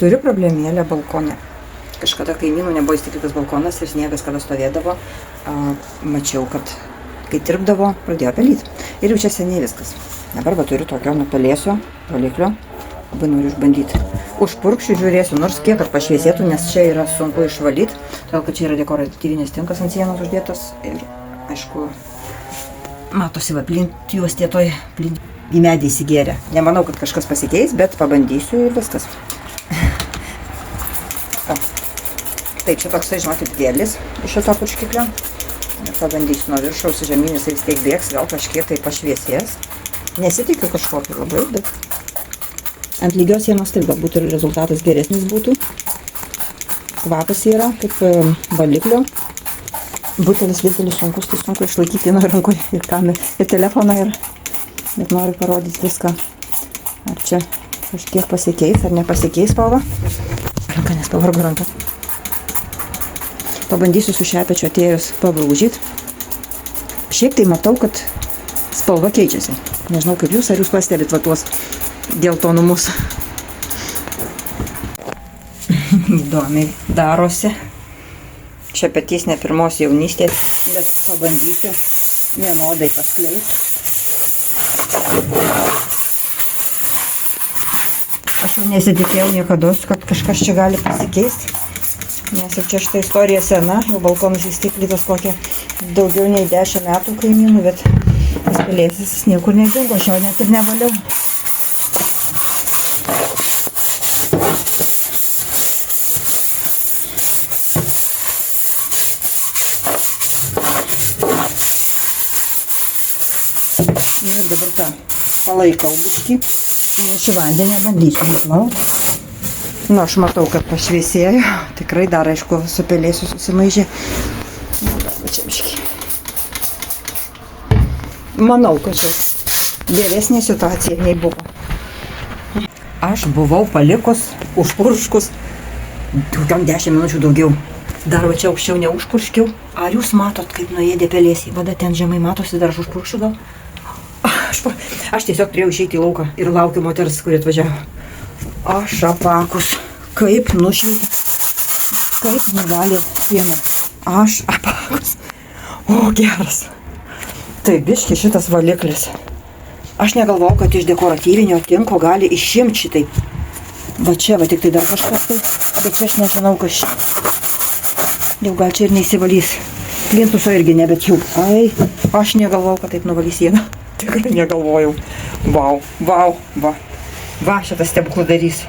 Turiu problemėlę balkone. Kažkada kaimynų nebuvo įstiklytas balkonas ir sniegas kada stovėdavo, mačiau, kad kai tirpdavo, pradėjo pelyti. Ir jau čia seniai viskas. Dabar va turiu tokio nupelėsio valiklio, labai noriu išbandyti. Užpurkščiu žiūrėsiu, nors kiek kad pašviesėtų, nes čia yra sunku išvalyti, todėl kad čia yra dekoratyvinis tinkas ant sienos uždėtas ir, aišku, matosi va plint juos tietoj, plint į medį įsigėrė. Nemanau, kad kažkas pasikeis, bet pabandysiu ir viskas. Taip, čia toksai, žinokit, gėlis iš šito purškiklio. Ir pabandysiu nuo viršaus žemyn, jisai vis tiek bėgs, gal kažkiek tai pašviesės. Nesitikiu kažko tai labai, bet ant lygios sienos taip galbūt ir rezultatas geresnis būtų. Kvapas yra kaip valiklio. Butelis didelis sunkus, tai sunku išlaikyti nuo rankoje ir kamerą, ir telefoną, bet noriu parodyti viską. Ar čia kažkiek pasikeis, ar nepasikeis spalva. Ranka, nes pavargo ranka. Pabandysiu su šepečiu atėjus pabrūžyti. Šiek tai matau, kad spalva keičiasi. Nežinau kaip jūs, ar jūs pastebit va tuos geltonumus. Įdomiai darosi. Šepetys ne pirmos jaunystės, bet pabandysiu vienodai paskleisti. Aš jau nesitikėjau niekados, kad kažkas čia gali pasikeisti. Nes ir čia šitą istorija sena, jau balkonas įstiklytas kokią daugiau nei 10 metų kaimynų, bet tas pelėsis jis niekur nedingo, aš jo net ir nevaliau. Ir dabar tą palaikau biškį, nešiu vandenį, bandysiu nuplauti. Nu, aš matau, kad pašviesėjo. Tikrai dar, aišku, su pelėsiu susimaižė. Čia biškį. Manau, kad čia geresnė situacija nei buvo. Aš buvau palikus, užpurškus, kokiam 10 minučių daugiau. Dar va čia aukščiau neužpurškiau. Ar jūs matot, kaip nuėdė pelėsį? Vada ten žemai matosi, dar aš užpurkšiu gal? Aš tiesiog turėjau išeiti į lauką ir laukiu moters, kuri atvažiavo. Aš apakus, kaip nušvitė, kaip nuvalė sieną. Aš apakus. O, geras. Tai biški šitas valiklis. Aš negalvojau, kad iš dekoratyvinio tinko gali išimti šitaip. Va čia, va tik tai dar kažkas tai, bet čia aš nežinau, kas čia. Jau gal čia ir neįsivalys. Plintuso irgi ne, bet jau. Ai, aš negalvojau, kad taip nuvalys sieną. Tikrai negalvojau. Vau, vau, va. Va, šitas stebuklų darys.